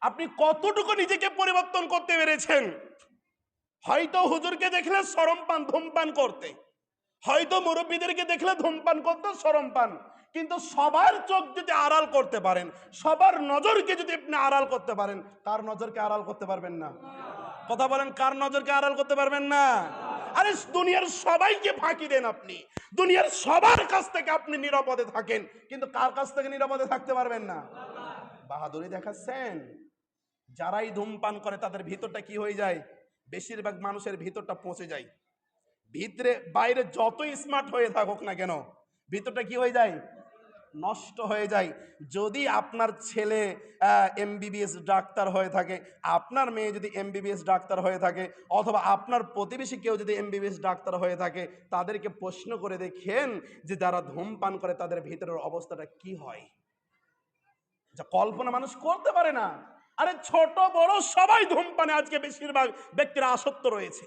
আপনি কতটুকু নিজেকে পরিবর্তন করতে পেরেছেন? হয়তো হুজুরকে দেখলে শরম পান ধূমপান করতে, হয়তো মুরব্বীদেরকে দেখলে ধূমপান করতে শরম পান, কিন্তু সবার চোখ যদি আড়াল করতে পারেন, সবার নজরকে যদি আপনি আড়াল করতে পারেন, কার নজরকে আড়াল করতে পারবেন না? কথা বলেন, কার নজরকে আড়াল করতে পারবেন না? আরে দুনিয়ার সবাইকে ফাঁকি দেন আপনি, দুনিয়ার সবার কাছ থেকে আপনি নিরাপদে থাকেন, কিন্তু কার কাছ থেকে নিরাপদে থাকতে পারবেন না? বাহাদুরি দেখাচ্ছেন। যারাই ধূমপান করে তাদের ভিতরটা কি হয়ে যায়? বেশিরভাগ মানুষের ভিতরটা পচে যায়। ভিতরে বাইরে যতই স্মার্ট হয়ে থাকুক না কেন, ভিতরটা কি হয়ে যায়? নষ্ট হয়ে যায়। যদি আপনার ছেলে এমবিবিএস ডাক্তার হয়ে থাকে, আপনার মেয়ে যদি এমবিবিএস ডাক্তার হয়ে থাকে, অথবা আপনার প্রতিবেশী কেউ যদি এমবিবিএস ডাক্তার হয়ে থাকে, তাদেরকে প্রশ্ন করে দেখেন যে যারা ধূমপান করে তাদের ভিতরের অবস্থাটা কি হয়, যা কল্পনা মানুষ করতে পারে না। আরে ছোট বড় সবাই ধূমপানে আজকে বেশিরভাগ ব্যক্তিরা আসক্ত রয়েছে।